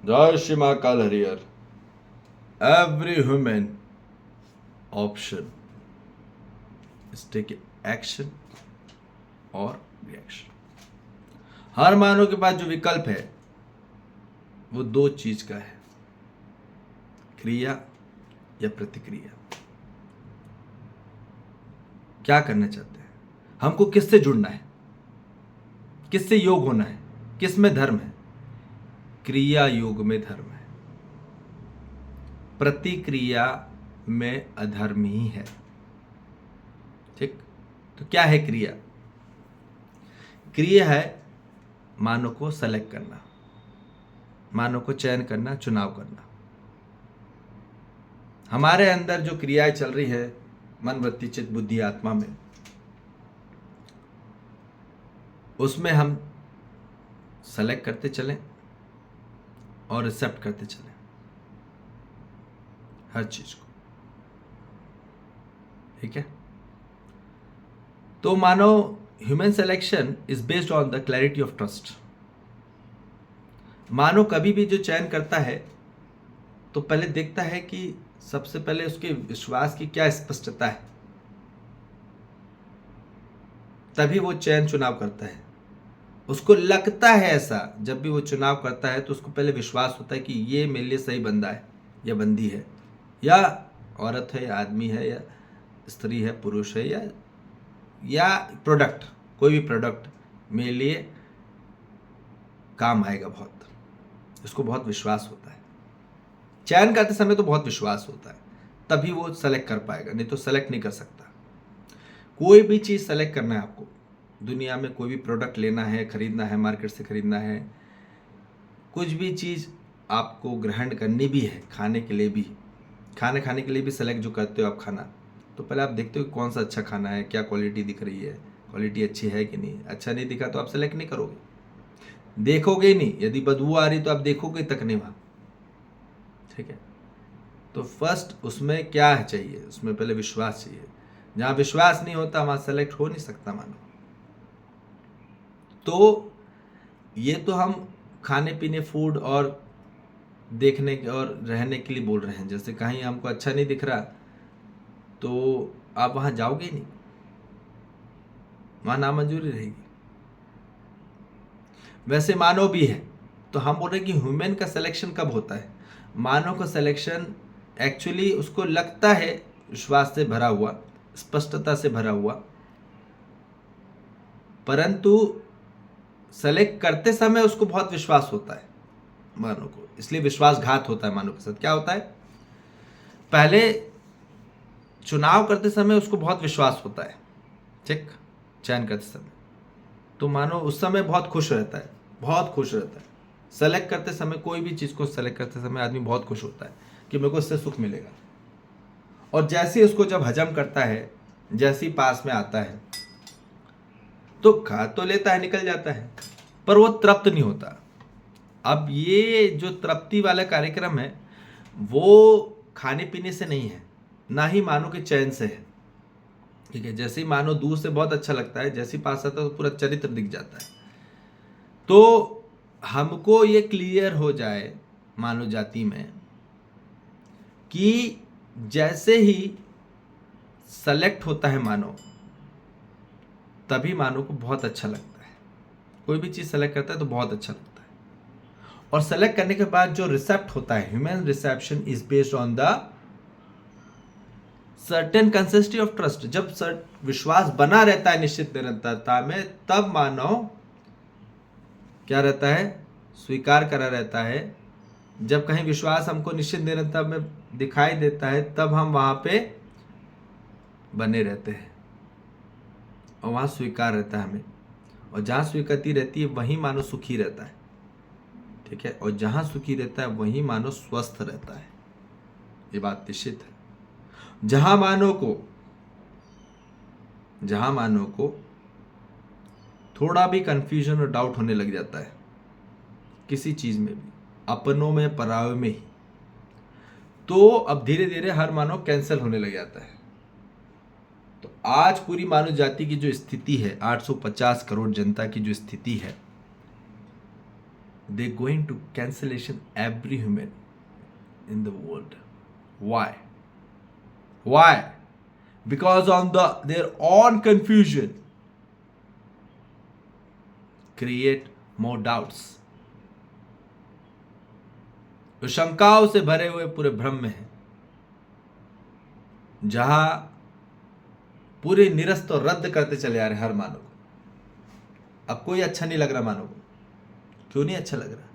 जय Shri Mahakal Harihar. Every human option is take action और reaction. हर मानव के पास जो विकल्प है वो दो चीज का है, क्रिया या प्रतिक्रिया। क्या करना चाहते हैं, हमको किससे जुड़ना है, किससे योग होना है, किस में धर्म है? क्रिया योग में धर्म है, प्रतिक्रिया में अधर्म ही है। ठीक, तो क्या है क्रिया? क्रिया है मानव को सेलेक्ट करना, मानव को चयन करना, चुनाव करना। हमारे अंदर जो क्रियाएं चल रही है मन वृत्ति चित्त बुद्धि आत्मा में, उसमें हम सेलेक्ट करते चलें और एक्सेप्ट करते चलें हर चीज को। ठीक है, तो मानो human selection is based on the clarity of trust. मानो कभी भी जो चयन करता है तो पहले देखता है कि सबसे पहले उसके विश्वास की क्या स्पष्टता है, तभी वो चयन चुनाव करता है। उसको लगता है ऐसा, जब भी वो चुनाव करता है तो उसको पहले विश्वास होता है कि ये मेरे लिए सही बंदा है या बंदी है, या औरत है या आदमी है, या स्त्री है पुरुष है, या प्रोडक्ट, कोई भी प्रोडक्ट मेरे लिए काम आएगा। बहुत, उसको बहुत विश्वास होता है। चयन करते समय तो बहुत विश्वास होता है, तभी वो सेलेक्ट कर पाएगा, नहीं तो सेलेक्ट नहीं कर सकता। कोई भी चीज़ सेलेक्ट करना है आपको, दुनिया में कोई भी प्रोडक्ट लेना है, खरीदना है, मार्केट से खरीदना है, कुछ भी चीज़ आपको ग्रहण करनी भी है, खाने के लिए भी, खाने के लिए भी सेलेक्ट जो करते हो आप खाना, तो पहले आप देखते हो कि कौन सा अच्छा खाना है, क्या क्वालिटी दिख रही है, क्वालिटी अच्छी है कि नहीं। अच्छा नहीं दिखा तो आप सेलेक्ट नहीं करोगे, देखोगे ही नहीं। यदि बदबू आ रही तो आप देखोगे तक नहीं वहाँ। ठीक है, तो फर्स्ट उसमें क्या चाहिए, उसमें पहले विश्वास चाहिए। जहाँ विश्वास नहीं होता वहाँ सेलेक्ट हो नहीं सकता मानो। तो ये तो हम खाने पीने, फूड और देखने और रहने के लिए बोल रहे हैं। जैसे कहीं हमको अच्छा नहीं दिख रहा तो आप वहाँ जाओगे ही नहीं, वहाँ नामंजूरी रहेगी। वैसे मानव भी है, तो हम बोल रहे हैं कि ह्यूमन का सिलेक्शन कब होता है? मानव का सिलेक्शन एक्चुअली उसको लगता है विश्वास से भरा हुआ, स्पष्टता से भरा हुआ, परंतु सेलेक्ट करते समय उसको बहुत विश्वास होता है मानव को, इसलिए विश्वासघात होता है मानव के साथ। क्या होता है? पहले चुनाव करते समय उसको बहुत विश्वास होता है, ठीक, चयन करते समय, तो मानो उस समय बहुत खुश रहता है, बहुत खुश रहता है। सेलेक्ट करते समय, कोई भी चीज़ को सेलेक्ट करते समय आदमी बहुत खुश होता है कि मेरे को इससे सुख मिलेगा। और जैसे उसको जब हजम करता है, जैसे ही पास में आता है तो खा तो लेता है, निकल जाता है, पर वो तृप्त नहीं होता। अब ये जो तृप्ति वाला कार्यक्रम है वो खाने पीने से नहीं है, ना ही मानो के चयन से है। ठीक है, जैसे ही मानो दूर से बहुत अच्छा लगता है, जैसे ही पास आता है तो पूरा चरित्र दिख जाता है। तो हमको ये क्लियर हो जाए मानव जाति में कि जैसे ही सेलेक्ट होता है मानव, तभी मानव को बहुत अच्छा लगता है। कोई भी चीज़ सेलेक्ट करता है तो बहुत अच्छा लगता है। और सेलेक्ट करने के बाद जो रिसेप्ट होता है, human reception is based on the certain consistency of trust. जब विश्वास बना रहता है निश्चित निरंतरता में, तब मानव क्या रहता है? स्वीकार करा रहता है। जब कहीं विश्वास हमको निश्चित निरंतर में दिखाई देता है, तब हम वहां पे बने रहते हैं और वहां स्वीकार रहता है हमें। और जहां स्वीकृति रहती है वहीं मानव सुखी रहता है। ठीक है, और जहां सुखी रहता है वहीं मानव स्वस्थ रहता है, ये बात निश्चित है। जहां मानव को थोड़ा भी कंफ्यूजन और डाउट होने लग जाता है किसी चीज में भी, अपनों में पराये में ही, तो अब धीरे धीरे हर मानव कैंसिल होने लग जाता है। तो आज पूरी मानव जाति की जो स्थिति है, 850 करोड़ जनता की जो स्थिति है, they going to cancellation every human in the world. Why? Because on their own confusion create more doubts. तो शंकाओं से भरे हुए पूरे भ्रम में है, जहां पूरे निरस्त और रद्द करते चले आ रहे हर मानव को। अब कोई अच्छा नहीं लग रहा मानव को। क्यों नहीं अच्छा लग रहा?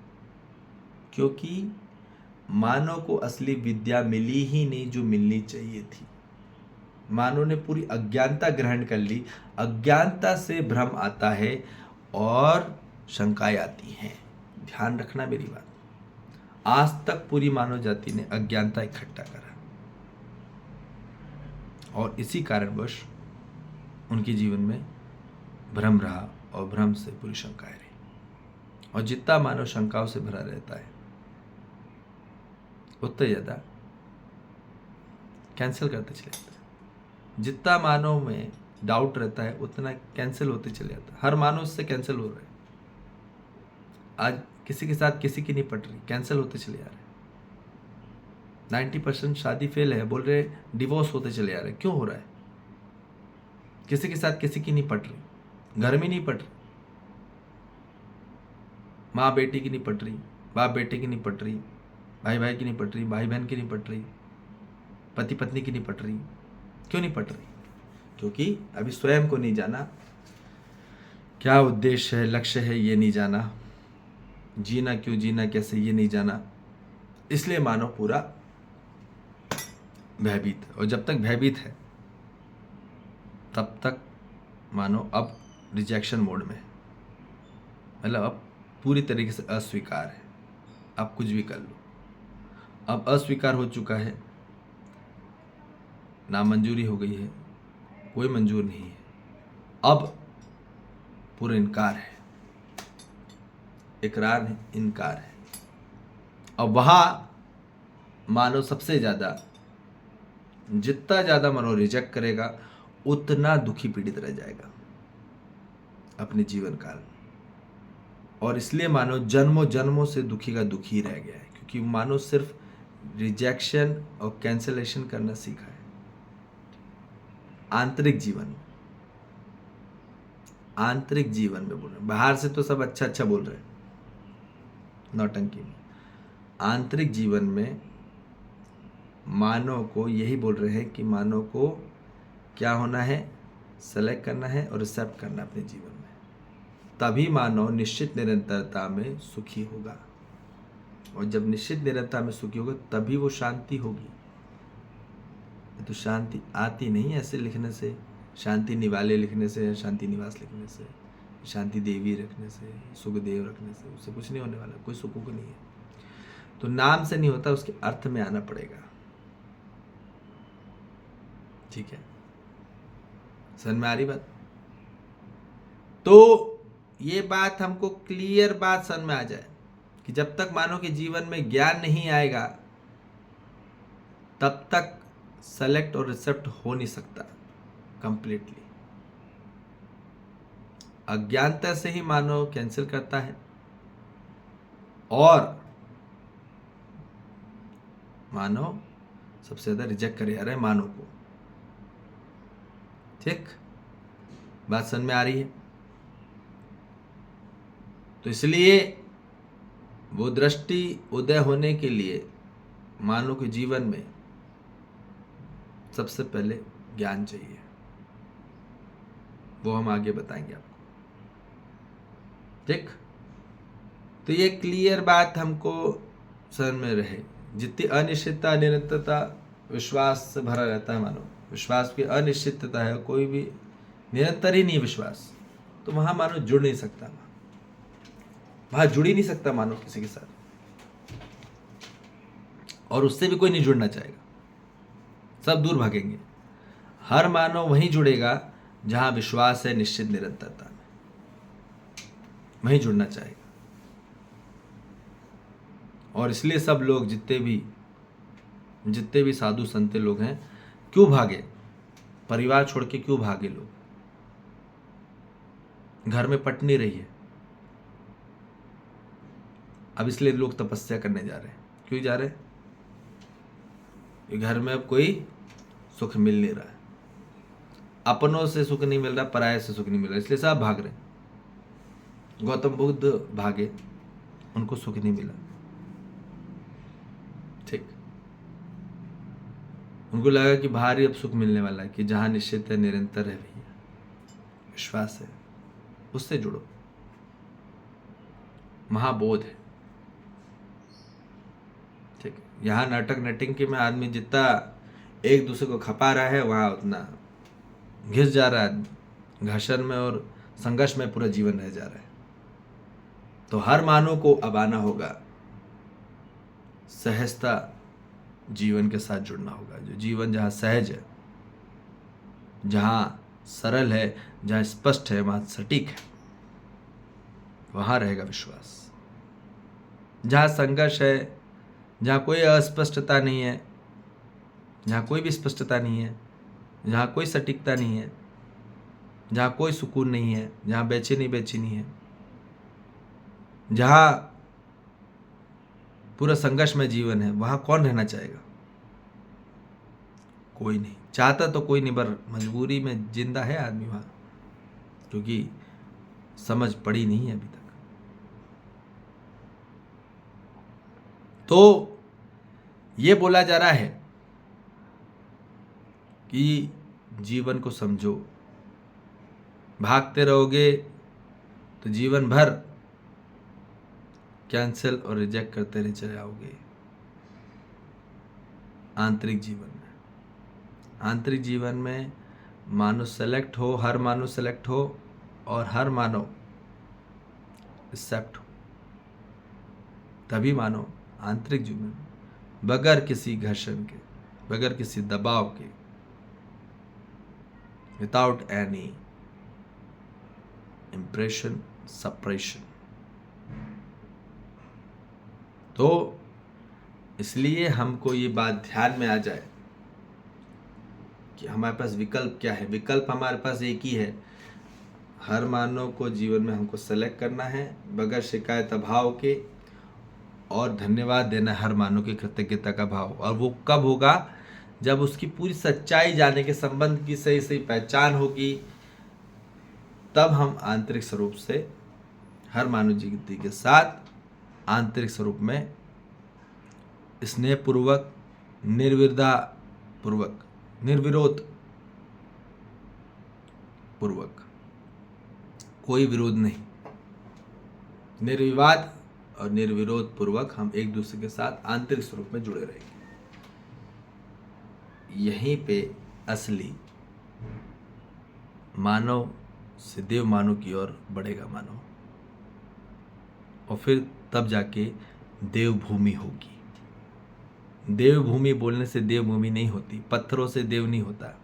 क्योंकि मानव को असली विद्या मिली ही नहीं जो मिलनी चाहिए थी। मानव ने पूरी अज्ञानता ग्रहण कर ली। अज्ञानता से भ्रम आता है और शंकाएं आती हैं। ध्यान रखना मेरी बात। आज तक पूरी मानव जाति ने अज्ञानता इकट्ठा करा और इसी कारणवश उनके जीवन में भ्रम रहा और भ्रम से पूरी शंकाएं रही। और जितना मानव शंकाओं से भरा रहता है उतना ज़्यादा कैंसिल करते चले जाता है। जितना मानव में डाउट रहता है उतना कैंसिल होते चले जाता है। हर मानव से कैंसिल हो रहा है। आज किसी के साथ किसी की नहीं पट रही, कैंसिल होते चले जा रहे हैं। 90% शादी फेल है, बोल रहे डिवोर्स होते चले जा रहे हैं। क्यों हो रहा है? किसी के साथ किसी की नहीं पट रही, घर में नहीं पट रही, माँ बेटी की नहीं पट रही, बाप बेटे की नहीं पट रही, भाई भाई की नहीं पट रही, भाई बहन की नहीं पट रही, पति पत्नी की नहीं पट रही। क्यों नहीं पट रही? क्योंकि अभी स्वयं को नहीं जाना, क्या उद्देश्य है, लक्ष्य है, ये नहीं जाना, जीना क्यों, जीना कैसे, ये नहीं जाना। इसलिए मानव पूरा भयभीत है। और जब तक भयभीत है तब तक मानव अब रिजेक्शन मोड में है। मतलब अब पूरी तरीके से अस्वीकार है। अब कुछ भी कर लो, अब अस्वीकार हो चुका है, नामंजूरी हो गई है, कोई मंजूर नहीं है। अब पूरा इनकार है, इकरार नहीं, इनकार है। अब वहां मानव सबसे ज्यादा, जितना ज्यादा मानव रिजेक्ट करेगा उतना दुखी पीड़ित रह जाएगा अपने जीवन काल में। और इसलिए मानव जन्मों जन्मों से दुखी का दुखी रह गया है, क्योंकि मानव सिर्फ रिजेक्शन और कैंसलेशन करना सीखा है। आंतरिक जीवन में बोल रहे हैं। बाहर से तो सब अच्छा अच्छा बोल रहे हैं, नौटंकी में। आंतरिक जीवन में मानव को यही बोल रहे हैं कि मानव को क्या होना है, सेलेक्ट करना है और एक्सेप्ट करना अपने जीवन में। तभी मानव निश्चित निरंतरता में सुखी होगा। और जब निश्चित निरंतरता में सुखी होगा तभी वो शांति होगी। तो शांति आती नहीं ऐसे लिखने से, शांति निवाले लिखने से, शांति निवास लिखने से, शांति देवी रखने से, सुखदेव रखने से, उससे कुछ नहीं होने वाला। कोई सुख नहीं है। तो नाम से नहीं होता, उसके अर्थ में आना पड़ेगा। ठीक है, समझ में आ रही बात? तो ये बात हमको क्लियर बात समझ में आ जाए कि जब तक मानव के जीवन में ज्ञान नहीं आएगा तब तक सेलेक्ट और रिसेप्ट हो नहीं सकता कंप्लीटली। अज्ञानता से ही मानव कैंसिल करता है और मानव सबसे ज्यादा रिजेक्ट करे जा रहा है मानव को। ठीक, बात समझ में आ रही है? तो इसलिए वो दृष्टि उदय होने के लिए मानव के जीवन में सबसे पहले ज्ञान चाहिए। वो हम आगे बताएंगे आपको। ठीक, तो ये क्लियर बात हमको समझ में रहे। जितनी अनिश्चितता, अनिरंतरता, विश्वास से भरा रहता है मानव, विश्वास की अनिश्चितता है, कोई भी निरंतर ही नहीं विश्वास, तो वहां मानव जुड़ नहीं सकता, वहां जुड़ ही नहीं सकता मानव किसी के साथ, और उससे भी कोई नहीं जुड़ना चाहेगा। सब दूर भागेंगे। हर मानव वहीं जुड़ेगा जहां विश्वास है, निश्चित निरंतरता में, वहीं जुड़ना चाहेगा। और इसलिए सब लोग जितने भी साधु संत लोग हैं, क्यों भागे? परिवार छोड़ के क्यों भागे लोग? घर में पट नहीं रही है, अब इसलिए लोग तपस्या करने जा रहे हैं। क्यों जा रहे हैं? घर में अब कोई सुख मिल नहीं रहा है, अपनों से सुख नहीं मिल रहा, पराये से सुख नहीं मिल रहा, इसलिए सब भाग रहे हैं। गौतम बुद्ध भागे, उनको सुख नहीं मिला। ठीक, उनको लगा कि बाहर ही अब सुख मिलने वाला है, कि जहां निश्चित है, निरंतर है, भैया विश्वास है, उससे जुड़ो, महाबोध है। ठीक, यहाँ नाटक नटिंग में आदमी जितना एक दूसरे को खपा रहा है, वहां उतना घिस जा रहा है, घर्षण में और संघर्ष में पूरा जीवन रह जा रहा है। तो हर मानव को अब आना होगा, सहजता जीवन के साथ जुड़ना होगा। जो जीवन जहाँ सहज है, जहाँ सरल है, जहाँ स्पष्ट है, वहाँ सटीक है, वहाँ रहेगा विश्वास। जहाँ संघर्ष है, जहाँ कोई अस्पष्टता नहीं है, जहाँ कोई भी स्पष्टता नहीं है, जहाँ कोई सटीकता नहीं है, जहाँ कोई सुकून नहीं है, जहाँ बेचैनी है, जहाँ पूरा संघर्ष में जीवन है, वहाँ कौन रहना चाहेगा? कोई नहीं चाहता, तो कोई नहीं, पर मजबूरी में जिंदा है आदमी वहाँ, क्योंकि समझ पड़ी नहीं है अभी तक। तो ये बोला जा रहा है कि जीवन को समझो, भागते रहोगे तो जीवन भर कैंसिल और रिजेक्ट करते रह चले आओगे। आंतरिक जीवन में मानव सेलेक्ट हो, हर मानव सेलेक्ट हो, और हर मानव एक्सेप्ट हो, तभी मानव आंतरिक जीवन बगैर किसी घर्षण के, बगैर किसी दबाव के, विदाउट एनी इम्प्रेशन सप्रेशन। तो इसलिए हमको ये बात ध्यान में आ जाए कि हमारे पास विकल्प क्या है। विकल्प हमारे पास एक ही है, हर मानव को जीवन में हमको सेलेक्ट करना है बगैर शिकायत अभाव के, और धन्यवाद देना है हर मानव की कृतज्ञता का भाव। और वो कब होगा? जब उसकी पूरी सच्चाई जाने के, संबंध की सही सही पहचान होगी, तब हम आंतरिक स्वरूप से हर मानव जीवन के साथ आंतरिक स्वरूप में स्नेहपूर्वक, निर्विरोध पूर्वक, कोई विरोध नहीं, निर्विवाद और निर्विरोध पूर्वक हम एक दूसरे के साथ आंतरिक स्वरूप में जुड़े रहेंगे। यहीं पे असली मानव से देव मानव की ओर बढ़ेगा मानव, और फिर तब जाके देवभूमि होगी। देवभूमि बोलने से देवभूमि नहीं होती, पत्थरों से देव नहीं होता,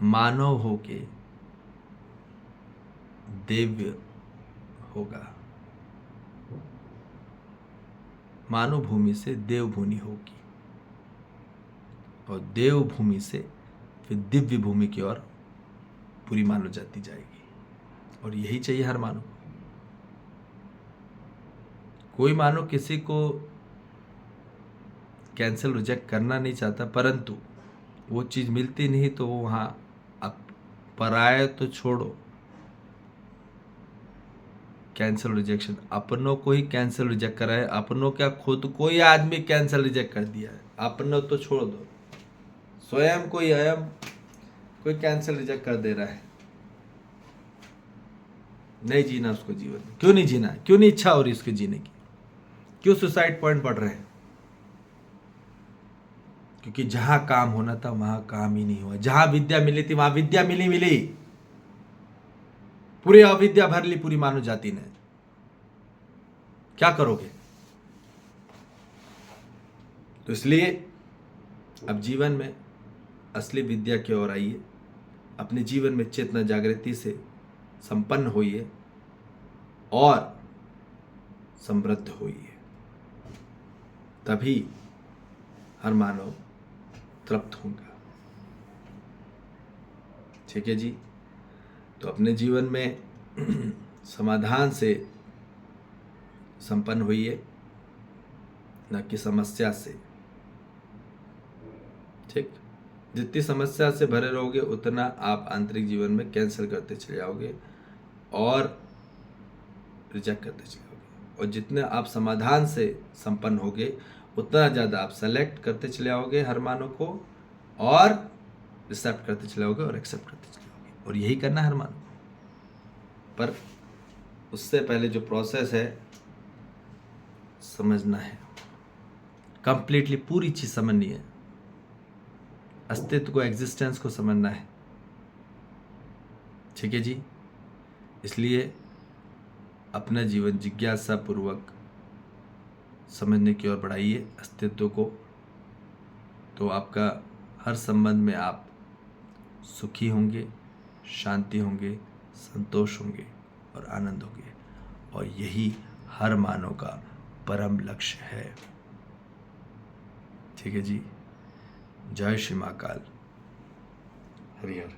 मानव होके दिव्य होगा, मानव भूमि से देवभूमि होगी, और देवभूमि से फिर दिव्य भूमि की ओर पूरी मानव जाती जाएगी। और यही चाहिए हर मानव को। कोई मानव किसी को कैंसिल रिजेक्ट करना नहीं चाहता, परंतु वो चीज़ मिलती नहीं तो वो वहाँ, अब पराये तो छोड़ो, कैंसिल रिजेक्शन अपनों को ही कैंसिल रिजेक्ट करा है। अपनों क्या, खुद को ही आदमी कैंसिल रिजेक्ट कर दिया है। अपनों तो छोड़ दो, स्वयं को ही अयम कोई कैंसिल रिजेक्ट कर दे रहा है। नहीं जीना उसको जीवन में, क्यों नहीं जीना, क्यों नहीं इच्छा हो रही उसके जीने की, क्यों सुसाइड पॉइंट बढ़ रहे हैं? क्योंकि जहां काम होना था वहां काम ही नहीं हुआ, जहां विद्या मिली थी वहां विद्या मिली, पूरी अविद्या भर ली पूरी मानव जाति ने। क्या करोगे? तो इसलिए अब जीवन में असली विद्या की ओर आइए, अपने जीवन में चेतना जागृति से संपन्न होइए और समृद्ध होइए, तभी हर मानव तृप्त होगा। ठीक है जी। तो अपने जीवन में समाधान से संपन्न होइए, न कि समस्या से। ठीक, जितनी समस्या से भरे रहोगे उतना आप आंतरिक जीवन में कैंसिल करते चले जाओगे और रिजेक्ट करते चले जाओगे, और जितने आप समाधान से संपन्न होगे उतना ज़्यादा आप सेलेक्ट करते चले आओगे हर मानव को, और रिसेप्ट करते चले आओगे और एक्सेप्ट करते चले आओगे, और यही करना है हर मानव को। पर उससे पहले जो प्रोसेस है समझना है, कंप्लीटली पूरी चीज़ समझनी है, अस्तित्व को, एग्जिस्टेंस को समझना है। ठीक है जी, इसलिए अपना जीवन जिज्ञासा पूर्वक समझने की ओर बढ़ाइए अस्तित्व को, तो आपका हर संबंध में आप सुखी होंगे, शांति होंगे, संतोष होंगे और आनंद होंगे, और यही हर मानव का परम लक्ष्य है। ठीक है जी, जय श्री महाकाल, हरि हर।